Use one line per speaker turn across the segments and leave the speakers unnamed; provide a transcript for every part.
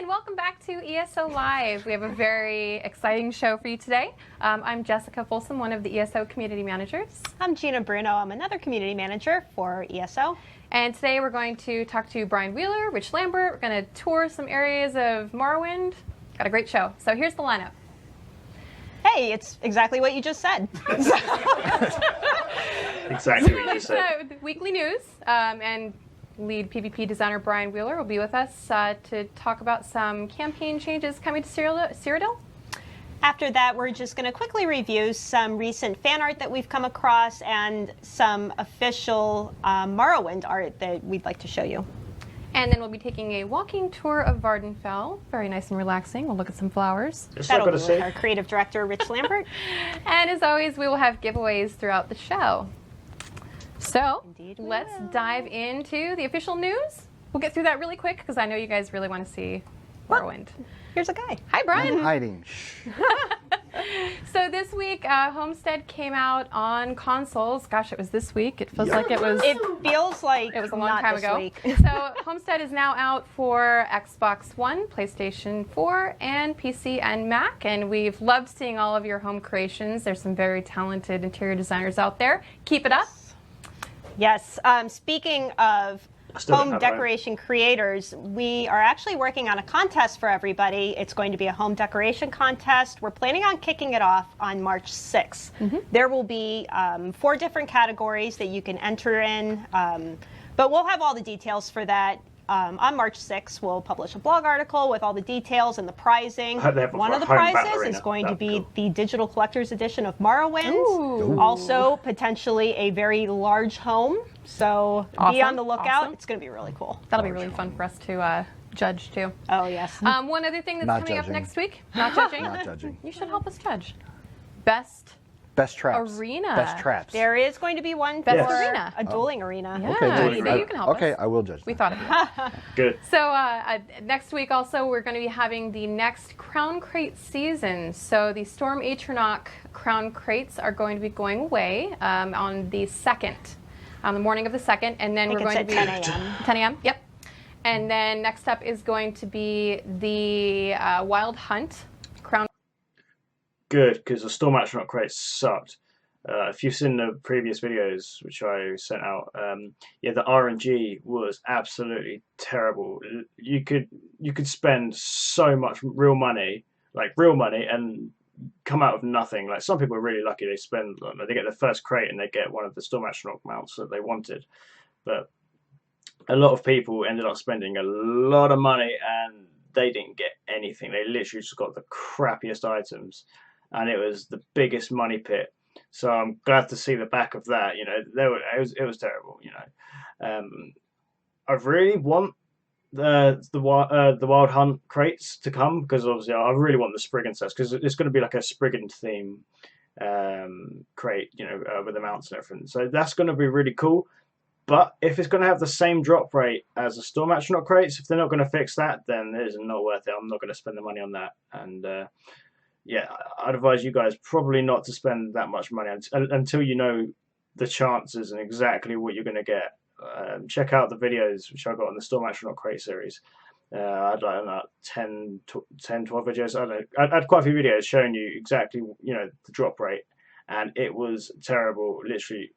and welcome back to ESO Live. We have a very exciting show for you today. I'm Jessica Folsom, one of the ESO community managers.
I'm Gina Bruno. I'm another community manager for ESO.
And today we're going to talk to Brian Wheeler, Rich Lambert. We're going to tour some areas of Morrowind. Got a great show. So here's the lineup.
Hey, it's exactly what you just said.
Exactly what you just said.
Weekly news, and lead PvP designer Brian Wheeler will be with us to talk about some campaign changes coming to Cyrodiil.
After that, we're just going to quickly review some recent fan art that we've come across and some official Morrowind art that we'd like to show you.
And then we'll be taking a walking tour of Vvardenfell. Very nice and relaxing. We'll look at some flowers.
That'll be with our creative director, Rich Lambert.
And as always, we will have giveaways throughout the show. So let's dive into the official news. We'll get through that really quick because I know you guys really want to see Morrowind.
Here's a guy.
Hi, Brian.
I'm hiding.
So this week, Homestead came out on consoles. Gosh, it was this week. It feels like it was.
It feels like
it was a long time ago.
Week.
So Homestead is now out for Xbox One, PlayStation 4, and PC and Mac. And we've loved seeing all of your home creations. There's some very talented interior designers out there. Keep it up.
Yes. Speaking of home decoration creators, we are actually working on a contest for everybody. It's going to be a home decoration contest. We're planning on kicking it off on March 6th. There will be 4 different categories that you can enter in, but we'll have all the details for that. On March 6th, we'll publish a blog article with all the details and the prizing. One of the prizes is going to be the digital collector's edition of Morrowind.
Ooh.
Also, potentially a very large home. So be on the lookout. Awesome. It's going to be really cool.
That'll be really fun for us to judge, too.
Oh, yes.
One other thing that's coming up next week. Not judging.
Not judging.
You should help us judge.
Best traps.
Arena.
Best traps.
There is going to be one for
arena.
a dueling arena.
Yeah,
Okay,
maybe you can help us.
Okay, I will judge.
We thought of it.
Good.
So next week also we're going to be having the next Crown Crate season. So the Storm Atronach Crown Crates are going to be going away on the 2nd, on the morning of the 2nd, and then we're going to be
10 a.m.
10 a.m. Yep. And then next up is going to be the Wild Hunt Crown.
Good, because the Storm Atronach crates sucked. If you've seen the previous videos which I sent out, yeah, the RNG was absolutely terrible. You could spend so much real money, and come out with nothing. Like, some people are really lucky; they get their first crate and they get one of the Storm Atronach mounts that they wanted. But a lot of people ended up spending a lot of money and they didn't get anything. They literally just got the crappiest items. And it was the biggest money pit. So I'm glad to see the back of that. You know, it was terrible. You know, I really want the Wild Hunt crates to come, because obviously I really want the Spriggan sets, because it's going to be like a Spriggan theme crate. You know, with the mounts and everything. So that's going to be really cool. But if it's going to have the same drop rate as the Storm Atronach crates, if they're not going to fix that, then it is not worth it. I'm not going to spend the money on that. And yeah, I'd advise you guys probably not to spend that much money until you know the chances and exactly what you're going to get. Check out the videos which I got on the Storm Atronach crate series. I don't know, 10, 12 videos. I don't know. I had quite a few videos showing you exactly, you know, the drop rate, and it was terrible. Literally,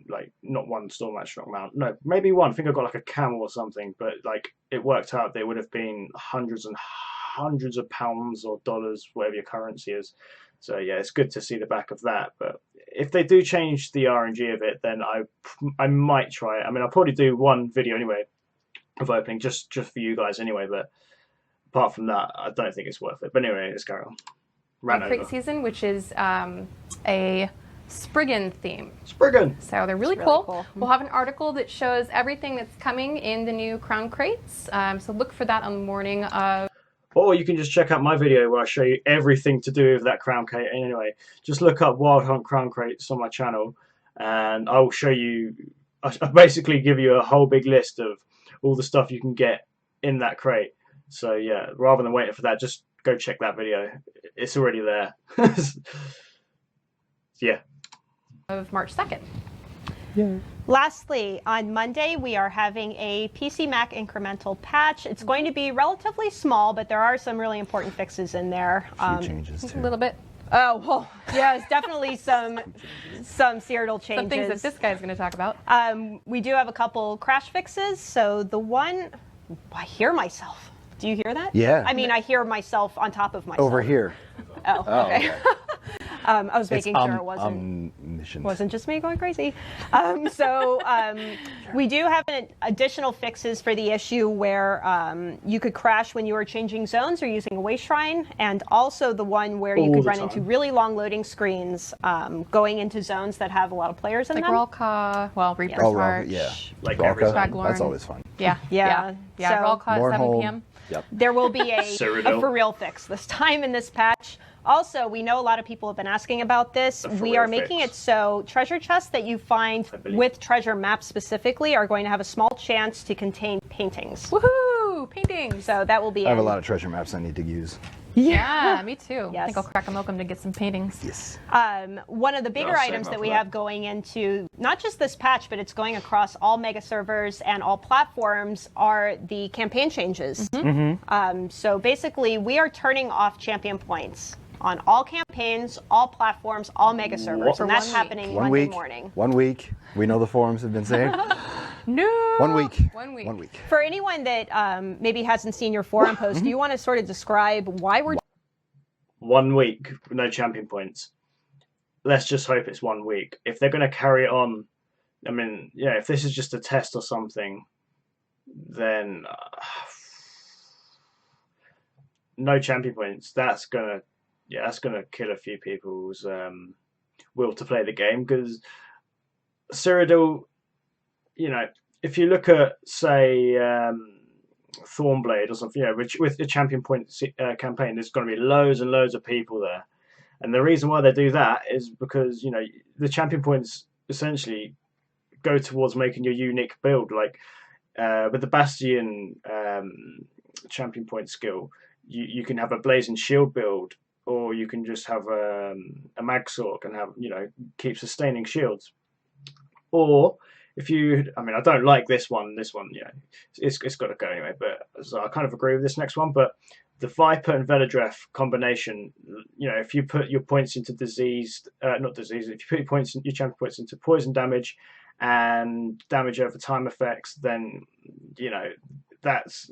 like, not one Storm Atronach mount. No, maybe one. I think I got like a camel or something, but like, it worked out. They would have been hundreds of pounds or dollars, whatever your currency is. So yeah, it's good to see the back of that. But if they do change the RNG of it, then I might try it. I mean, I'll probably do one video anyway of opening just for you guys anyway. But apart from that, I don't think it's worth it. But anyway, let's carry on.
Crate season, which is a Spriggan theme.
Spriggan!
So they're really cool. We'll have an article that shows everything that's coming in the new Crown Crates. So look for that on the morning of.
Or you can just check out my video where I show you everything to do with that Crown Crate. And anyway, just look up Wild Hunt Crown Crates on my channel, and I will show you. I basically give you a whole big list of all the stuff you can get in that crate. So yeah, rather than waiting for that, just go check that video. It's already there. Yeah.
Of March 2nd.
Yeah.
Lastly, on Monday, we are having a PC Mac incremental patch. It's going to be relatively small, but there are some really important fixes in there.
Few changes too.
A little bit.
Oh, well, yeah, it's definitely some Cyrodiil changes.
Some things that this guy's going to talk about.
We do have a couple crash fixes. So the one, I hear myself. Do you hear that?
Yeah.
I mean, I hear myself on top of myself.
Over here.
Oh, okay. I was making sure it wasn't just me going crazy. We do have additional fixes for the issue where you could crash when you are changing zones or using a way shrine, and also the one where you could run into really long loading screens going into zones that have a lot of players in them.
Like Rolka, well, Reaper's March.
Yeah.
Like
Rolka,
Draglorn.
that's always fun.
Yeah.
Yeah.
So, Rolka at 7
Mournhold.
p.m.
Yep.
There will be a
Cyrodiil.
for real fix this time in this patch. Also, we know a lot of people have been asking about this. We are making it so treasure chests that you find with treasure maps specifically are going to have a small chance to contain paintings.
Woohoo! Paintings.
So that will be
I have a lot of treasure maps I need to use.
Yeah, me too.
Yes.
I think I'll crack them open to get some paintings.
Yes.
One of the bigger items that we have going into not just this patch, but it's going across all mega servers and all platforms are the campaign changes. So basically, we are turning off champion points on all campaigns, all platforms, all mega servers, and that's happening Monday morning.
1 week. We know the forums have been saying.
No.
1 week.
1 week.
1 week.
For anyone that maybe hasn't seen your forum post, do you want to sort of describe why we're
1 week, no champion points. Let's just hope it's 1 week. If they're going to carry it on, I mean, yeah, if this is just a test or something, then no champion points. That's gonna kill a few people's will to play the game, because Cyrodiil, you know, if you look at say Thornblade or something, you know, which with the champion point campaign, there's going to be loads and loads of people there, and the reason why they do that is because, you know, the champion points essentially go towards making your unique build. Like with the Bastion champion point skill, you can have a blazing shield build, or you can just have a Magsork and have, you know, keep sustaining shields. Or if you, I mean, I don't like this one, you know, it's got to go anyway, but so I kind of agree with this next one. But the Viper and Veladreth combination, you know, if you put your points into if you put your champion points into poison damage and damage over time effects, then, you know, that's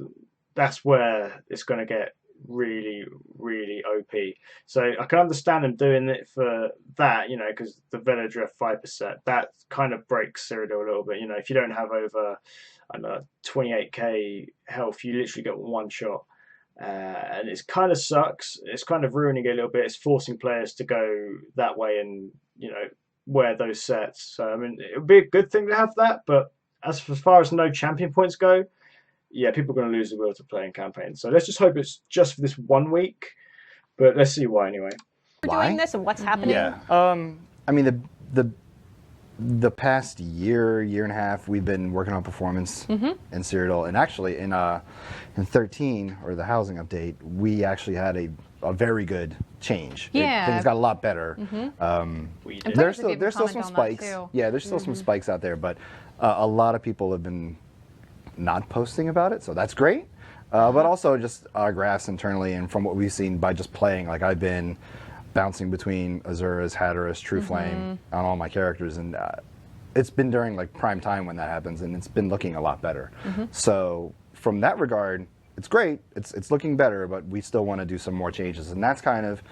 where it's going to get really, really OP. So I can understand them doing it for that, you know, because the Veladreth 5%, that kind of breaks Cyrodiil a little bit. You know, if you don't have over, I don't know, 28k health, you literally get one shot. And it kind of sucks. It's kind of ruining it a little bit. It's forcing players to go that way and, you know, wear those sets. So, I mean, it would be a good thing to have that, but as far as no champion points go, yeah, people are going to lose the will to play in campaigns. So let's just hope it's just for this 1 week, but let's see why anyway.
We're doing this and what's happening.
Yeah. I mean, the past year and a half, we've been working on performance in Cyrodiil, and actually in 13, or the housing update, we actually had a very good change.
Yeah.
Things got a lot better. There's still some spikes. Yeah, there's still some spikes out there, but a lot of people have been not posting about it, so that's great. But also just our graphs internally, and from what we've seen by just playing, like I've been bouncing between Azura's, Hatteras, True Flame on all my characters, and it's been during like prime time when that happens, and it's been looking a lot better. So from that regard, it's great. It's looking better, but we still want to do some more changes, and that's kind of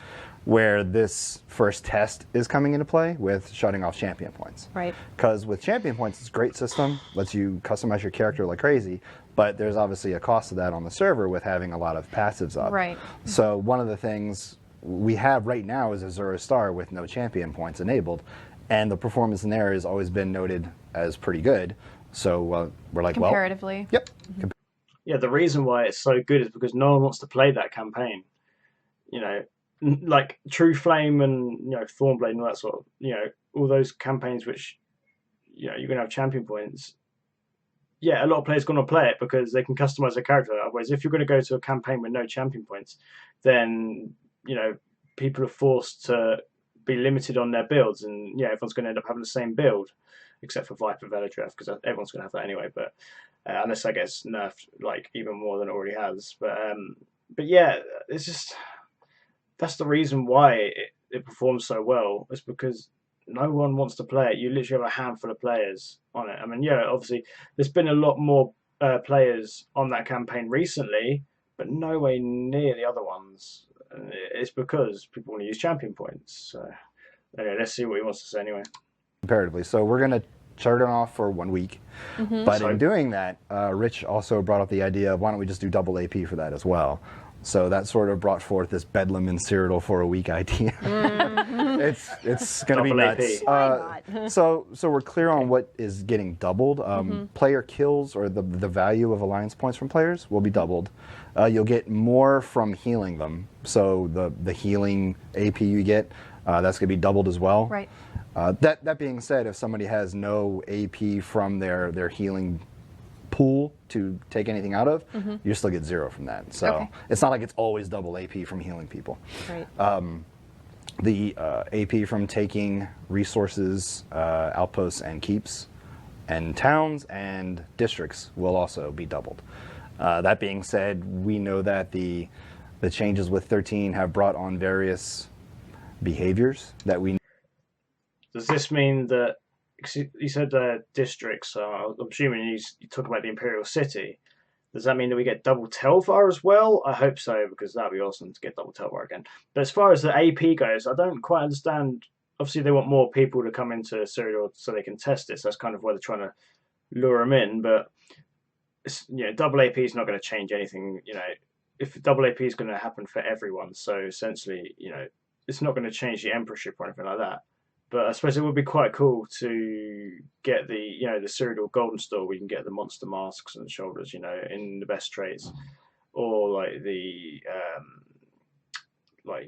where this first test is coming into play with shutting off champion points.
Right.
Because with champion points, it's a great system, lets you customize your character like crazy, but there's obviously a cost to that on the server with having a lot of passives up.
Right.
So one of the things we have right now is Azura Star with no champion points enabled, and the performance in there has always been noted as pretty good. So we're like,
comparatively.
Well, yep.
Yeah, the reason why it's so good is because no one wants to play that campaign. You know, like True Flame and, you know, Thornblade and all that sort of, you know, all those campaigns which, you know, you're going to have champion points. Yeah, a lot of players are going to play it because they can customize their character. Otherwise, if you're going to go to a campaign with no champion points, then, you know, people are forced to be limited on their builds, and, yeah, everyone's going to end up having the same build. except for Viper Veladreth, because everyone's going to have that anyway. But unless that gets nerfed like even more than it already has. But yeah, it's just that's the reason why it performs so well. It's because no one wants to play it. You literally have a handful of players on it. I mean, yeah, obviously there's been a lot more players on that campaign recently, but no way near the other ones. And it's because people want to use champion points. So anyway, let's see what he wants to say anyway.
Comparatively, so we're going to chart it off for 1 week. But in doing that, Rich also brought up the idea of why don't we just do double AP for that as well. So that sort of brought forth this Bedlam in Cyrodiil for a week idea. It's going to be nuts.
Why not?
So we're clear on what is getting doubled. Player kills, or the value of alliance points from players, will be doubled. You'll get more from healing them. So the healing AP you get, that's going to be doubled as well.
Right.
That being said, if somebody has no AP from their healing pool to take anything out of, you still get 0 from that. So it's not like it's always double AP from healing people.
Right.
The AP from taking resources, outposts, and keeps, and towns and districts will also be doubled. That being said, we know that the changes with 13 have brought on various behaviors that we.
Does this mean that, you said districts, I'm assuming you talk about the Imperial City. Does that mean that we get double Telvar as well? I hope so, because that'd be awesome to get double Telvar again. But as far as the AP goes, I don't quite understand. Obviously, they want more people to come into Cyrodiil so they can test it. So that's kind of why they're trying to lure them in. But double AP is not going to change anything. If double AP is going to happen for everyone, so essentially, it's not going to change the emperorship or anything like that. But I suppose it would be quite cool to get the Cyrodiil Golden Store. We can get the monster masks and shoulders, in the best traits, or like the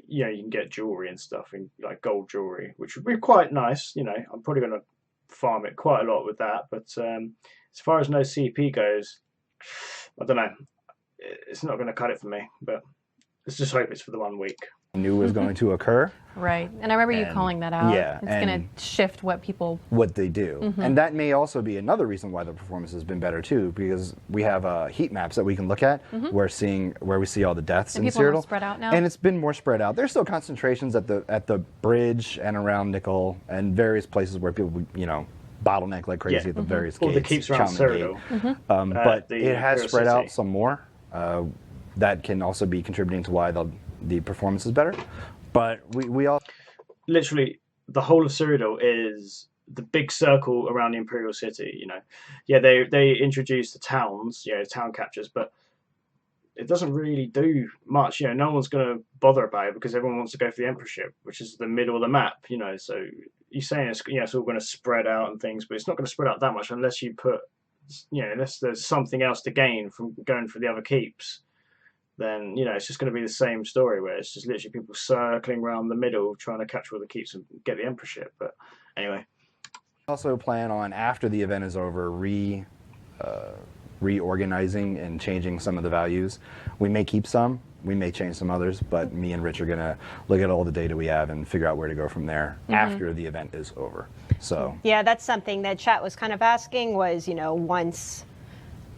you can get jewelry and stuff, in like gold jewelry, which would be quite nice. I'm probably going to farm it quite a lot with that. But as far as no CP goes, I don't know. It's not going to cut it for me. But let's just hope it's for the 1 week.
Knew was going to occur.
Right. And I remember you calling that out.
Yeah.
It's going to shift what
they do. And that may also be another reason why the performance has been better too, because we have heat maps that we can look at. Where we see all the deaths in
people are
Cyrodiil.
more spread out now.
And it's been more spread out. There's still concentrations at the bridge and around Nickel and various places where people, bottleneck like crazy at the various gates.
All the keeps around Cyrodiil.
But it has spread out some more. That can also be contributing to why the performance is better. But we all
literally, the whole of Cyrodiil is the big circle around the Imperial City. They introduced the towns, town captures, but it doesn't really do much. No one's going to bother about it because everyone wants to go for the emperorship, which is the middle of the map. So you're saying it's all going to spread out and things, but it's not going to spread out that much unless you put, unless there's something else to gain from going for the other keeps. Then it's just going to be the same story where it's just literally people circling around the middle trying to catch all the keeps and get the emperorship. But anyway,
also plan on, after the event is over, reorganizing and changing some of the values. We may keep some, we may change some others, but me and Rich are going to look at all the data we have and figure out where to go from there after the event is over. So
yeah, that's something that chat was kind of asking was,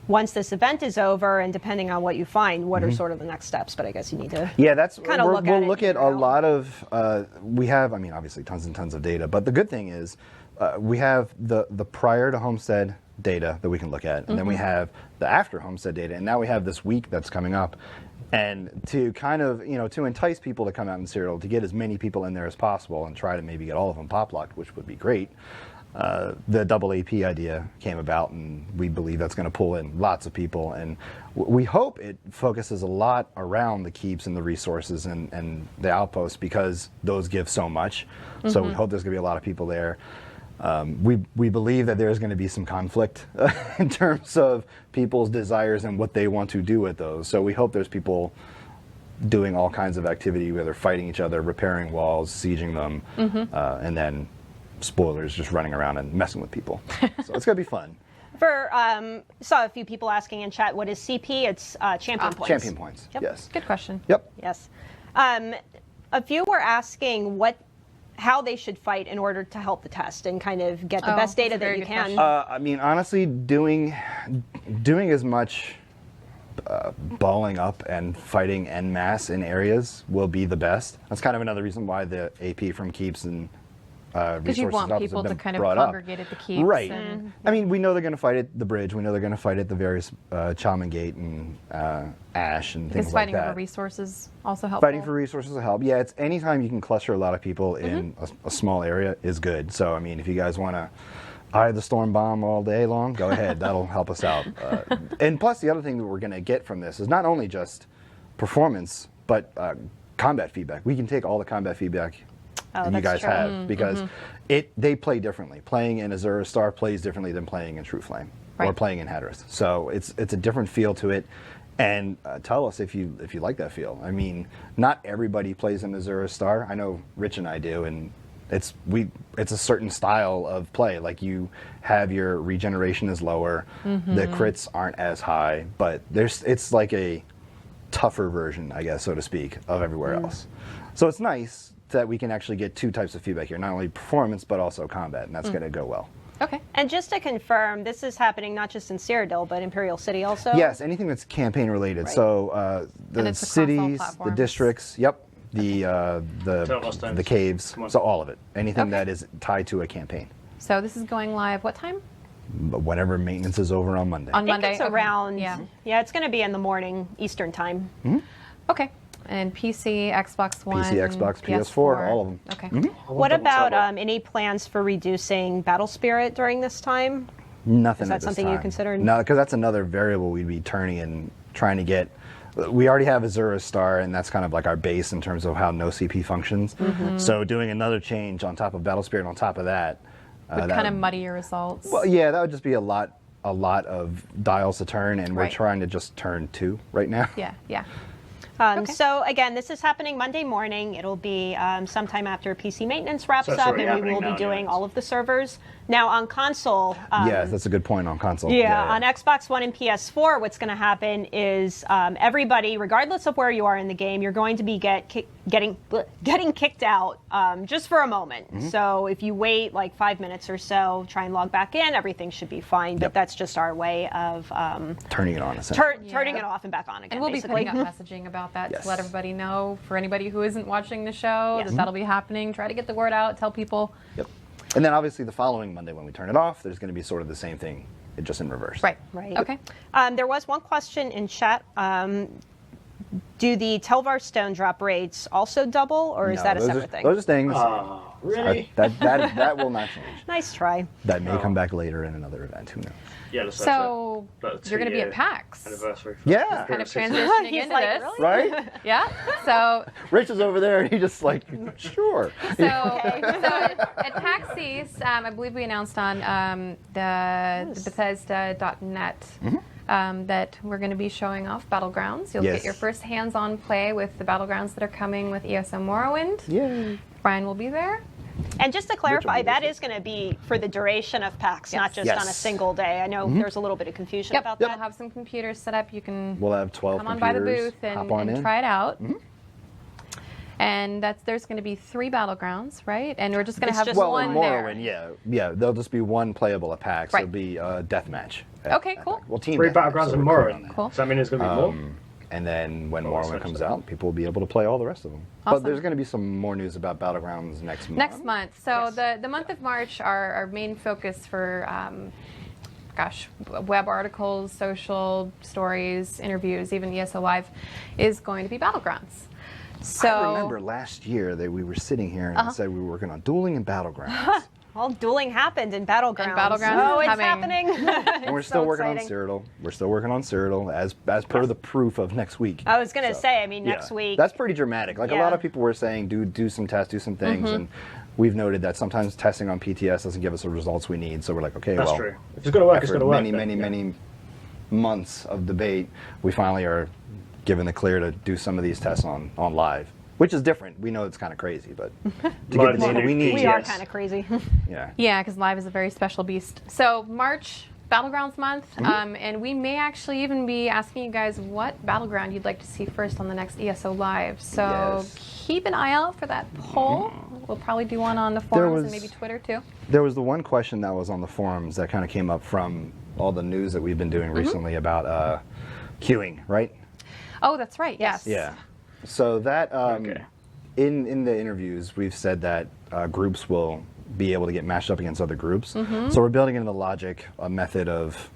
once this event is over, and depending on what you find, what are sort of the next steps? But I guess you need to
we'll look at a lot of, we have, obviously tons and tons of data, but the good thing is we have the prior to Homestead data that we can look at, and then we have the after Homestead data, and now we have this week that's coming up. And to kind of, to entice people to come out in Cyrodiil, to get as many people in there as possible and try to maybe get all of them pop-locked, which would be great. The double AP idea came about, and we believe that's going to pull in lots of people. And we hope it focuses a lot around the keeps and the resources and the outposts, because those give so much. So we hope there's going to be a lot of people there. We believe that there's going to be some conflict in terms of people's desires and what they want to do with those. So we hope there's people doing all kinds of activity, whether fighting each other, repairing walls, sieging them, and then spoilers, just running around and messing with people. So it's going to be fun.
Saw a few people asking in chat, what is CP? It's champion points.
Champion points,
yep.
Yes.
Good question.
Yep.
Yes. A few were asking how they should fight in order to help the test and kind of get the best data that you can.
I mean, honestly, doing as much balling up and fighting en masse in areas will be the best. That's kind of another reason why the AP from Keeps and
because you want people to kind of congregate at the keeps.
Right. I mean, we know they're going to fight at the bridge. We know they're going to fight at the various Chalman Gate and Ash and things like that.
Is fighting for resources also helpful?
Fighting for resources will help. Yeah, it's anytime you can cluster a lot of people in a small area is good. So, I mean, if you guys want to eye the storm bomb all day long, go ahead. That'll help us out. And plus, the other thing that we're going to get from this is not only just performance, but combat feedback. We can take all the combat feedback you guys have because they play differently. Playing in Azura Star plays differently than playing in True Flame or playing in Hadarth. So it's a different feel to it. And tell us if you like that feel. I mean, not everybody plays in Azura Star. I know Rich and I do, and it's a certain style of play. Like you have your regeneration is lower, the crits aren't as high, but it's like a tougher version, I guess, so to speak, of everywhere else. So it's nice that we can actually get two types of feedback here, not only performance but also combat, and that's going to go well.
Okay. And just to confirm, this is happening not just in Cyrodiil, but Imperial City also?
Yes, anything that's campaign related. Right. So the cities, the districts, the caves, so all of it. Anything that is tied to a campaign.
So this is going live what time?
Whenever maintenance is over on Monday.
On Monday? It's around, it's going to be in the morning, Eastern time.
Okay. And PC, Xbox One,
PC, Xbox, PS4, all of them.
Okay.
What about any plans for reducing battle spirit during this time?
Nothing.
Is that something you considered?
No, because that's another variable we'd be turning and trying to get. We already have Azura Star, and that's kind of like our base in terms of how no CP functions. So doing another change on top of battle spirit on top of that
would kind of muddy your results.
Well, yeah, that would just be a lot of dials to turn, and we're trying to just turn 2 right now.
Yeah.
So again, this is happening Monday morning. It'll be sometime after PC maintenance wraps up, and we will be doing all of the servers. Now on console,
yes, that's a good point on console.
Yeah, on Xbox One and PS4, what's going to happen is everybody, regardless of where you are in the game, you're going to be getting kicked out just for a moment. So if you wait like 5 minutes or so, try and log back in, everything should be fine. But that's just our way of
turning it on,
turning it off and back on again.
And we'll be putting up messaging about that to let everybody know. For anybody who isn't watching the show, that'll be happening. Try to get the word out. Tell people.
Yep. And then obviously the following Monday when we turn it off, there's going to be sort of the same thing, just in reverse.
Right. Okay. There was one question in chat. Do the Telvar stone drop rates also double, or is that a separate thing?
Those are things.
Really?
That will not change.
Nice try.
That may come back later in another event. Who knows?
Yeah,
so you're going to be at PAX.
Anniversary.
Yeah. Kind of transitioning into
like,
this.
really?
Right?
Yeah. So
Rich is over there, and he just like, sure.
So at PAX East, I believe we announced on the Bethesda.net that we're going to be showing off Battlegrounds. You'll get your first hands-on play with the Battlegrounds that are coming with ESO Morrowind.
Yay.
Brian will be there.
And just to clarify, that is going to be for the duration of PAX, not just on a single day. I know there's a little bit of confusion about that.
We'll have some computers set up. You can
we'll have 12
come on by the booth and try it out. And there's going to be 3 Battlegrounds, right? And we're just going to have one there.
Morrowind, yeah. There'll just be one playable at PAX. It'll be a deathmatch.
Okay, cool.
Well, team
3 Battlegrounds and Morrowind.
Cool.
Does that mean there's going to be more?
And then when Morrowind comes out, people will be able to play all the rest of them.
Awesome.
But there's going to be some more news about Battlegrounds next month.
Next month. So the month of March, our main focus for, web articles, social stories, interviews, even ESO Live, is going to be Battlegrounds. So
I remember last year that we were sitting here and said we were working on dueling and Battlegrounds.
Well, dueling happened in Battlegrounds.
Oh,
it's happening.
And we're still working on Cyrodiil. We're still working on Cyrodiil as per the proof of next week.
I was going to say, next week.
That's pretty dramatic. Like a lot of people were saying, do some tests, do some things, and we've noted that sometimes testing on PTS doesn't give us the results we need. So we're like, okay,
that's true. If it's going to work, it's going to work.
Many months of debate, we finally are given the clear to do some of these tests on live. Which is different. We know it's kind of crazy, but to get the data we need.
We are kind of crazy.
Yeah,
because live is a very special beast. So March, Battlegrounds Month, and we may actually even be asking you guys what battleground you'd like to see first on the next ESO Live. So keep an eye out for that poll. We'll probably do one on the forums and maybe Twitter too.
There was the one question that was on the forums that kind of came up from all the news that we've been doing recently about queuing, right?
Oh, that's right. Yes.
Yeah. So that in the interviews, we've said that groups will be able to get matched up against other groups. So we're building into the logic a method of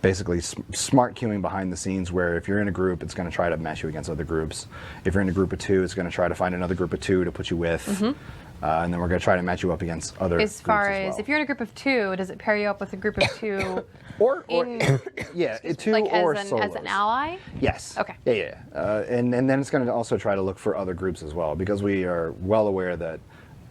basically smart queuing behind the scenes, where if you're in a group, it's going to try to match you against other groups. If you're in a group of 2, it's going to try to find another group of 2 to put you with. And then we're going to try to match you up against other groups
as far
as
as
well.
if you're in a group of 2, does it pair you up with a group of 2?
or yeah, 2
like
or
as
solos.
an ally?
Yes.
Okay.
Yeah. And then it's going to also try to look for other groups as well, because we are well aware that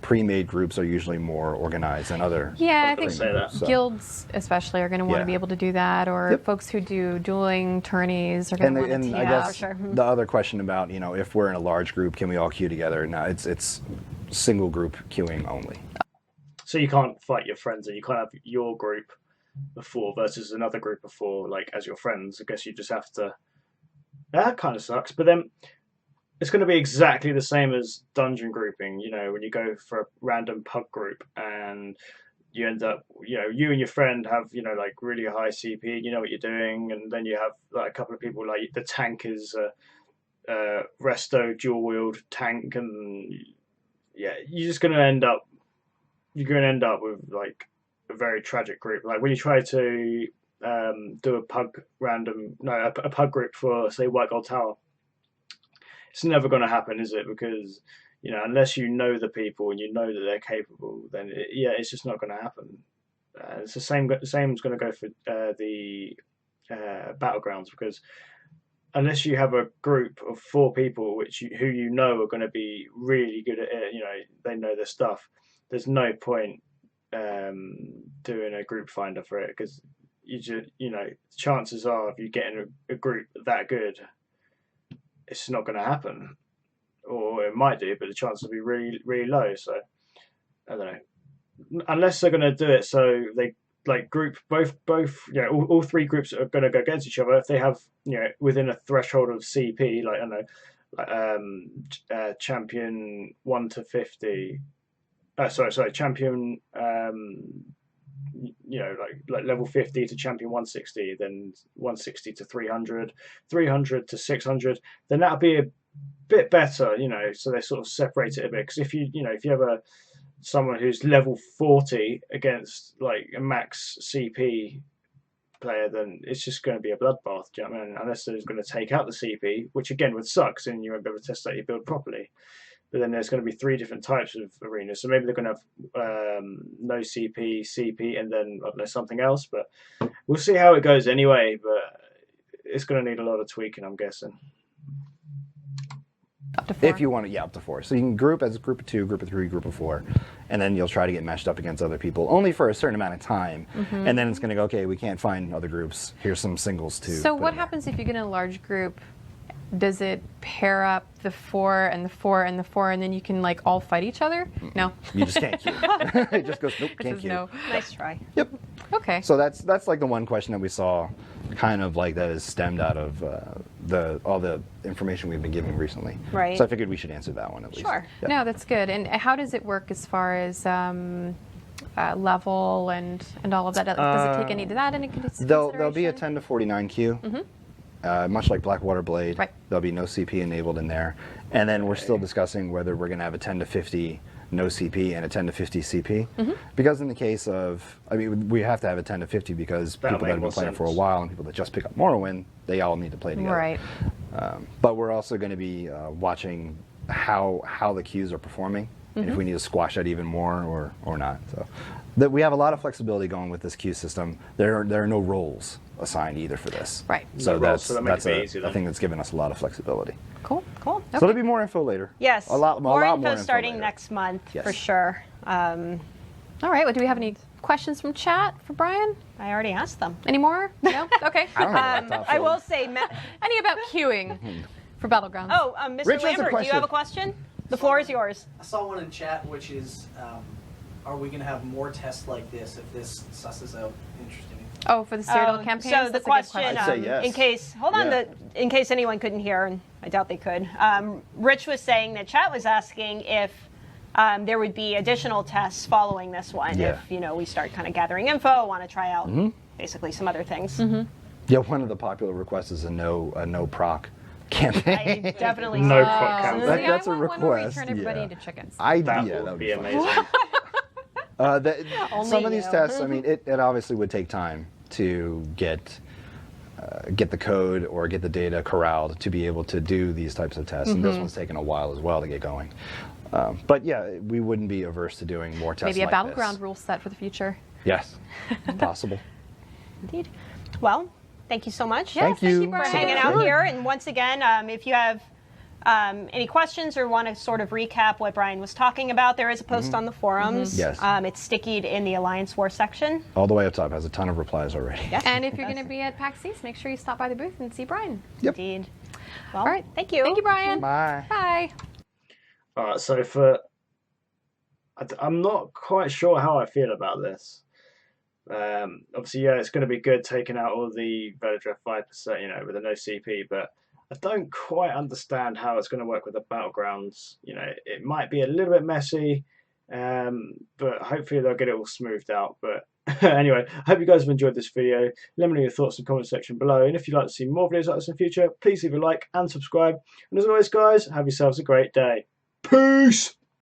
pre-made groups are usually more organized than other.
Yeah, I think
that.
guilds especially are going to want to be able to do that, or folks who do dueling tourneys are going to want to team
I
up.
guess the other question about, if we're in a large group, can we all queue together? No, it's single group queuing only.
So you can't fight your friends, and you can't have your group of 4 versus another group of 4, like as your friends. I guess you just have to. That kind of sucks, but then it's going to be exactly the same as dungeon grouping. When you go for a random pub group and you end up, you and your friend have, like really high CP, and you know what you're doing, and then you have like a couple of people, like the tank is resto dual wield tank, and you're just going to end up. You're going to end up with like a very tragic group. Like when you try to do a pub group for, say, White Gold Tower. It's never going to happen, is it? Because unless you know the people and you know that they're capable, then it's just not going to happen. It's the same. The same's going to go for the battlegrounds, because unless you have a group of 4 people who you know are going to be really good at it, they know their stuff. There's no point doing a group finder for it, because chances are if you get in a group that good, it's not going to happen, or it might do, but the chances will be really, really low. So I don't know, unless they're going to do it so they like group both all 3 groups are going to go against each other. If they have within a threshold of CP, like I don't know, champion 1 to 50. Champion like level 50 to champion 160, then 160 to 300, 300 to 600, then that'll be a bit better, so they sort of separate it a bit. Because if you have someone who's level 40 against like a max CP player, then it's just going to be a bloodbath. Do you know what I mean? Unless they're going to take out the CP, which again would suck, and you won't be able to test out your build properly. But then there's going to be 3 different types of arenas. So maybe they're going to have no CP, CP, and then, I don't know, something else. But we'll see how it goes anyway. But it's going to need a lot of tweaking, I'm guessing.
Up to 4.
If you want to, up to 4. So you can group as a group of 2, group of 3, group of 4. And then you'll try to get matched up against other people, only for a certain amount of time. And then it's going to go, okay, we can't find other groups. Here's some singles too.
So what happens if you get in a large group? Does it pair up the 4 and the 4 and the 4, and then you can like all fight each other? No.
You just can't queue. It just goes, nope, can't queue.
No.
Nice try.
Yep.
Okay.
So that's like the one question that we saw, kind of like that is stemmed out of all the information we've been giving recently.
Right.
So I figured we should answer that one at least.
Sure.
Yep.
No, that's good. And how does it work as far as level and all of that? Does it take any of that into consideration?
There'll be a 10 to 49 queue. Much like Blackwater Blade,
right.
There'll be no CP enabled in there. And then we're still discussing whether we're going to have a 10 to 50 no CP and a 10 to 50 CP. Because in the case of, we have to have a 10 to 50 because people that have been playing for a while and people that just pick up Morrowind, they all need to play together.
Right.
But we're also going to be watching how the queues are performing, and if we need to squash that even more or not. So we have a lot of flexibility going with this queue system. There are no roles assigned either for this.
Right.
So that's
a
thing that's given us a lot of flexibility.
Cool. Okay.
So there'll be more info later.
Yes.
A lot
more
more
info starting
later.
next month,
yes.
for sure.
All right. Well, do we have any questions from chat for Brian?
I already asked them.
Any more? No? Okay.
I don't know
I will say...
Any about queuing for Battlegrounds?
Oh, Mr.
Rich has a
Lambert, do you have a question? The floor is yours.
I saw one in chat, which is, are we going to have more tests like this if this susses out interesting?
Oh, for the Cyrodiil campaign.
So the question,
I'd say yes.
in case, hold on, in case anyone couldn't hear, and I doubt they could, Rich was saying that chat was asking if there would be additional tests following this one.
Yeah.
If, we start kind of gathering info, want to try out basically some other things.
Yeah, one of the popular requests is a no proc campaign.
I definitely
No proc campaign.
That's a
I want
request.
to return everybody into chickens.
That would be amazing.
Some of these tests, I mean, it obviously would take time to get the code or get the data corralled to be able to do these types of tests. And this one's taken a while as well to get going. But yeah, we wouldn't be averse to doing more tests.
Maybe a
like
battleground
this.
rule set for the future.
Yes, possible.
Indeed. Well, thank you so much.
Yes,
Thank you
for
Brian.
hanging out here. And once again, if you have any questions or want to sort of recap what Brian was talking about, there is a post on the forums.
Yes.
It's stickied in the Alliance War section.
All the way up top has a ton of replies already.
Yes.
And if you're going to be at PAX East, make sure you stop by the booth and see Brian.
Yep.
Indeed. Well,
All right.
thank you.
Thank you, Brian.
Bye.
Bye.
All right, so I'm not quite sure how I feel about this. Obviously, yeah, it's going to be good taking out all the Vvardenfell 5%, with a no CP, but I don't quite understand how it's going to work with the battlegrounds. It might be a little bit messy, but hopefully they'll get it all smoothed out. But anyway, I hope you guys have enjoyed this video. Let me know your thoughts in the comment section below. And if you'd like to see more videos like this in the future, please leave a like and subscribe. And as always, guys, have yourselves a great day. Peace!